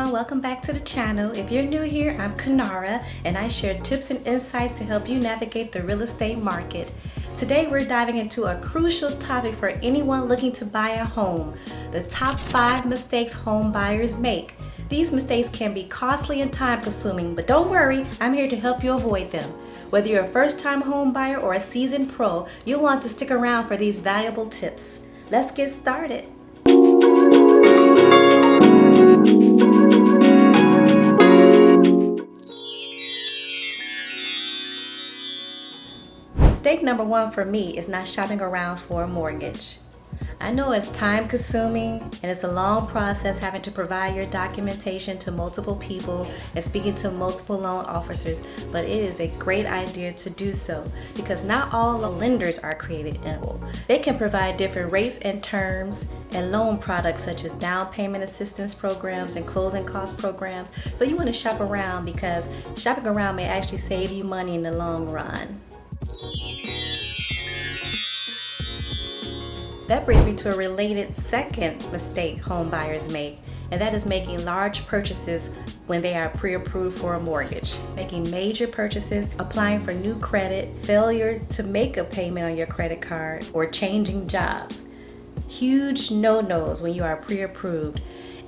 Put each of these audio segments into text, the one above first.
everyone, welcome back to the channel. If you're new here, I'm Cynara and I share tips and insights to help you navigate the real estate market. Today we're diving into a crucial topic for anyone looking to buy a home: the top 5 mistakes home buyers make. These mistakes can be costly and time consuming, but don't worry, I'm here to help you avoid them. Whether you're a first-time home buyer or a seasoned pro, you'll want to stick around for these valuable tips. Let's get started. Mistake number 1 for me is not shopping around for a mortgage. I know it's time consuming and it's a long process having to provide your documentation to multiple people and speaking to multiple loan officers, but it is a great idea to do so because not all the lenders are created equal. They can provide different rates and terms and loan products such as down payment assistance programs and closing cost programs. So you want to shop around because shopping around may actually save you money in the long run. That brings me to a related second mistake home buyers make, and that is making large purchases when they are pre-approved for a mortgage. Making major purchases, applying for new credit, failure to make a payment on your credit card, or changing jobs. Huge no-nos when you are pre-approved.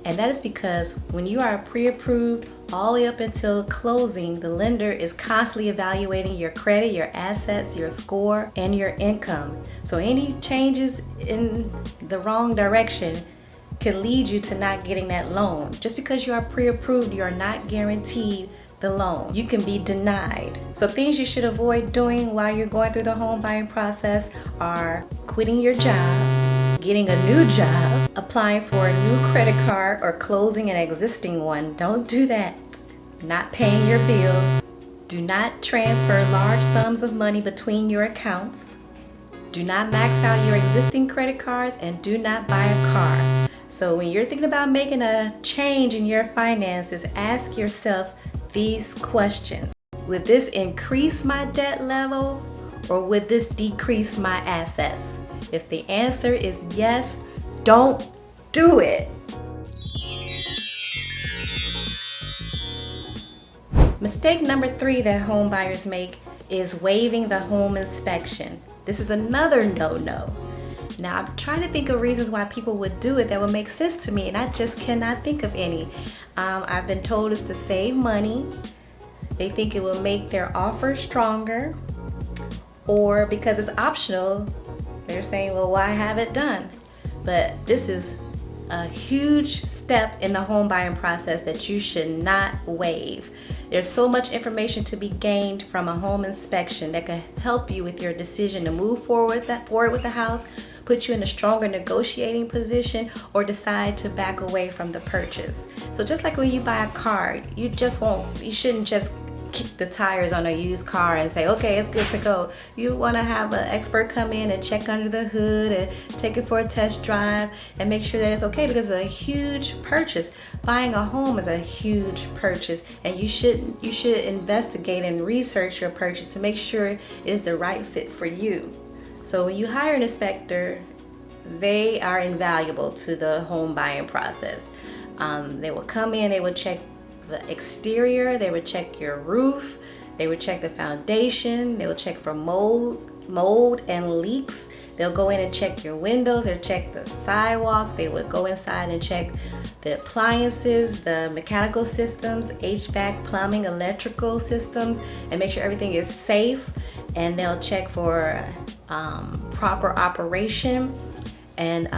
And that is because when you are pre-approved all the way up until closing, the lender is constantly evaluating your credit, your assets, your score, and your income. So any changes in the wrong direction can lead you to not getting that loan. Just because you are pre-approved, you are not guaranteed the loan. You can be denied. So things you should avoid doing while you're going through the home buying process are quitting your job, getting a new job, applying for a new credit card, or closing an existing one. Don't do that. Not paying your bills. Do not transfer large sums of money between your accounts. Do not max out your existing credit cards, and do not buy a car. So when you're thinking about making a change in your finances, ask yourself these questions. Would this increase my debt level, or would this decrease my assets? If the answer is yes, don't do it. Mistake number 3 that home buyers make is waiving the home inspection. This is another no-no. Now, I'm trying to think of reasons why people would do it that would make sense to me, and I just cannot think of any. I've been told it's to save money. They think it will make their offer stronger, or because it's optional, they're saying, well, why have it done? But this is a huge step in the home buying process that you should not waive. There's so much information to be gained from a home inspection that can help you with your decision to move forward with the house, put you in a stronger negotiating position, or decide to back away from the purchase. So just like when you buy a car, you shouldn't just kick the tires on a used car and say, okay, it's good to go. You want to have an expert come in and check under the hood and take it for a test drive and make sure that it's okay, because it's a huge purchase. Buying a home is a huge purchase, and you should investigate and research your purchase to make sure it is the right fit for you. So when you hire an inspector, they are invaluable to the home buying process. They will come in, they will check the exterior, they would check your roof, they would check the foundation, they will check for mold and leaks. They'll go in and check your windows, they'll check the sidewalks, they would go inside and check the appliances, the mechanical systems, HVAC, plumbing, electrical systems, and make sure everything is safe. And they'll check for proper operation. And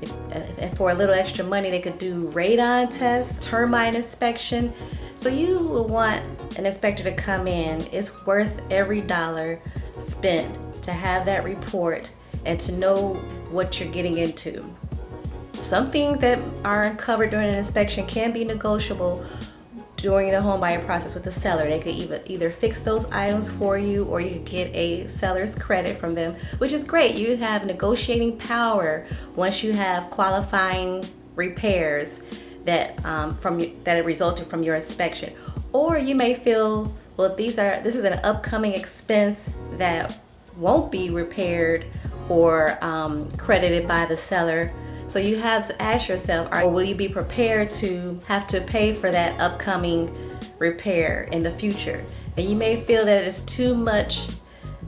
if for a little extra money, they could do radon tests, termite inspection. So you will want an inspector to come in. It's worth every dollar spent to have that report and to know what you're getting into. Some things that are covered during an inspection can be negotiable during the home buying process with the seller. They could either fix those items for you, or you could get a seller's credit from them, which is great. You have negotiating power once you have qualifying repairs that that resulted from your inspection. Or you may feel, well, this is an upcoming expense that won't be repaired or credited by the seller. So you have to ask yourself, or will you be prepared to have to pay for that upcoming repair in the future? And you may feel that it's too much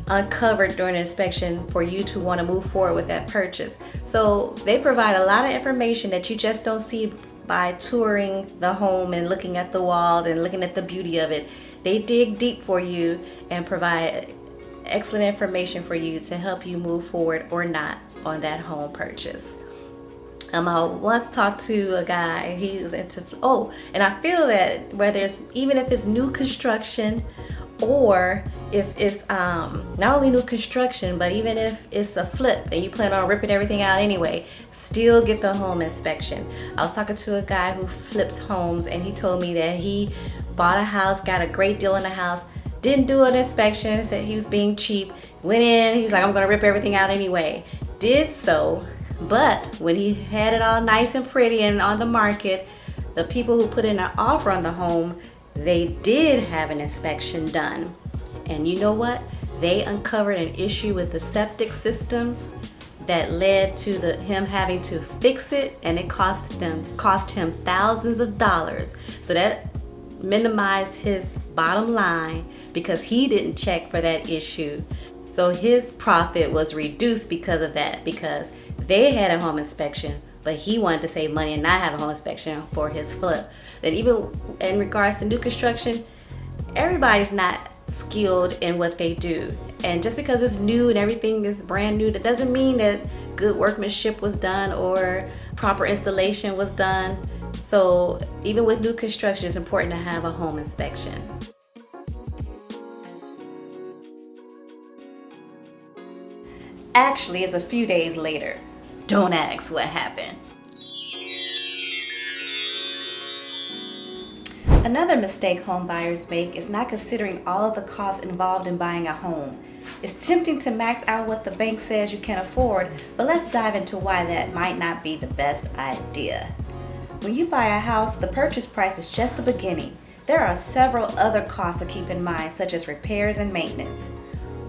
uncovered during the inspection for you to want to move forward with that purchase. So they provide a lot of information that you just don't see by touring the home and looking at the walls and looking at the beauty of it. They dig deep for you and provide excellent information for you to help you move forward or not on that home purchase. I once talked to a guy, he was into, and I feel that whether it's, even if it's new construction, or if it's not only new construction, but even if it's a flip and you plan on ripping everything out anyway, still get the home inspection. I was talking to a guy who flips homes, and he told me that he bought a house, got a great deal in the house, didn't do an inspection, said he was being cheap, went in, he was like, I'm gonna rip everything out anyway. Did so, but when he had it all nice and pretty and on the market, the people who put in an offer on the home, they did have an inspection done. And you know what? They uncovered an issue with the septic system that led to him having to fix it, and it cost him thousands of dollars. So that minimized his bottom line because he didn't check for that issue. So his profit was reduced because of that, because they had a home inspection, but he wanted to save money and not have a home inspection for his flip. And even in regards to new construction, everybody's not skilled in what they do. And just because it's new and everything is brand new, that doesn't mean that good workmanship was done or proper installation was done. So even with new construction, it's important to have a home inspection. Actually, it's a few days later. Don't ask what happened. Another mistake home buyers make is not considering all of the costs involved in buying a home. It's tempting to max out what the bank says you can afford, but let's dive into why that might not be the best idea. When you buy a house, the purchase price is just the beginning. There are several other costs to keep in mind, such as repairs and maintenance.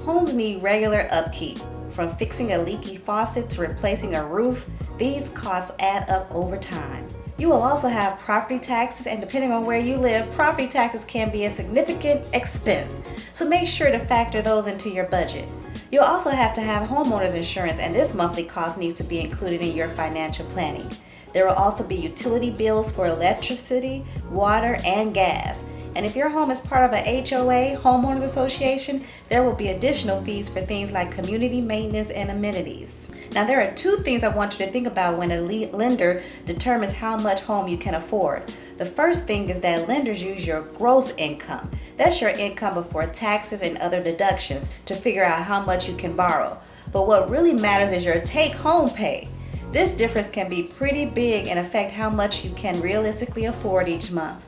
Homes need regular upkeep. From fixing a leaky faucet to replacing a roof, these costs add up over time. You will also have property taxes, and depending on where you live, property taxes can be a significant expense. So make sure to factor those into your budget. You'll also have to have homeowner's insurance, and this monthly cost needs to be included in your financial planning. There will also be utility bills for electricity, water, and gas. And if your home is part of a HOA, homeowners association, there will be additional fees for things like community maintenance and amenities. Now, there are two things I want you to think about when a lender determines how much home you can afford. The first thing is that lenders use your gross income. That's your income before taxes and other deductions to figure out how much you can borrow. But what really matters is your take-home pay. This difference can be pretty big and affect how much you can realistically afford each month.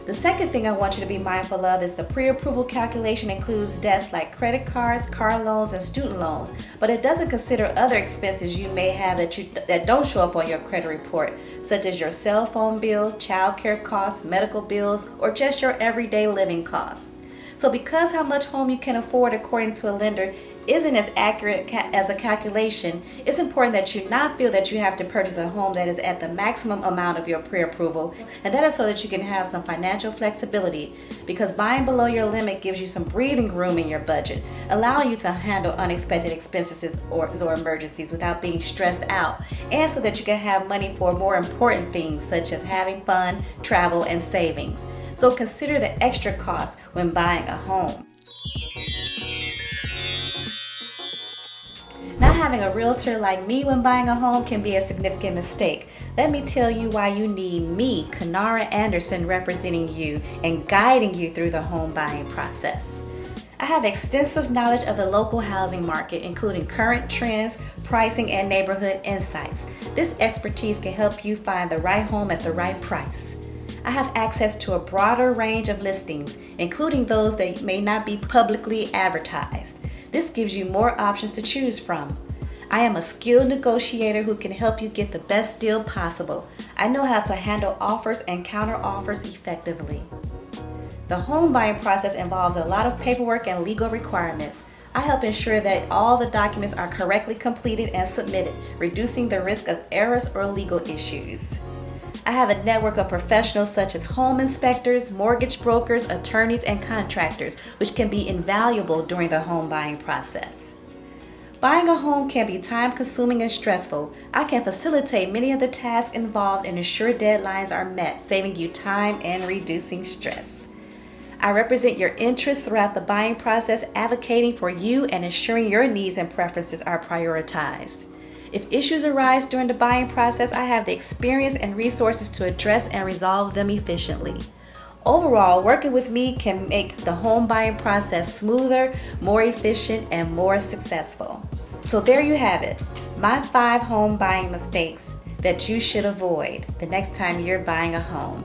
The second thing I want you to be mindful of is the pre-approval calculation includes debts like credit cards, car loans, and student loans, but it doesn't consider other expenses you may have that don't show up on your credit report, such as your cell phone bill, child care costs, medical bills, or just your everyday living costs. So because how much home you can afford according to a lender isn't as accurate as a calculation, it's important that you not feel that you have to purchase a home that is at the maximum amount of your pre-approval, and that is so that you can have some financial flexibility, because buying below your limit gives you some breathing room in your budget, allowing you to handle unexpected expenses or emergencies without being stressed out, and so that you can have money for more important things such as having fun, travel, and savings. So consider the extra cost when buying a home. Not having a realtor like me when buying a home can be a significant mistake. Let me tell you why you need me, Cynara Anderson, representing you and guiding you through the home buying process. I have extensive knowledge of the local housing market, including current trends, pricing, and neighborhood insights. This expertise can help you find the right home at the right price. I have access to a broader range of listings, including those that may not be publicly advertised. This gives you more options to choose from. I am a skilled negotiator who can help you get the best deal possible. I know how to handle offers and counter offers effectively. The home buying process involves a lot of paperwork and legal requirements. I help ensure that all the documents are correctly completed and submitted, reducing the risk of errors or legal issues. I have a network of professionals such as home inspectors, mortgage brokers, attorneys, and contractors, which can be invaluable during the home buying process. Buying a home can be time-consuming and stressful. I can facilitate many of the tasks involved and ensure deadlines are met, saving you time and reducing stress. I represent your interests throughout the buying process, advocating for you and ensuring your needs and preferences are prioritized. If issues arise during the buying process, I have the experience and resources to address and resolve them efficiently. Overall, working with me can make the home buying process smoother, more efficient, and more successful. So there you have it, my 5 home buying mistakes that you should avoid the next time you're buying a home.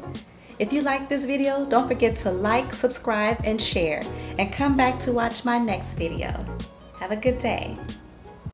If you like this video, don't forget to like, subscribe, and share, and come back to watch my next video. Have a good day.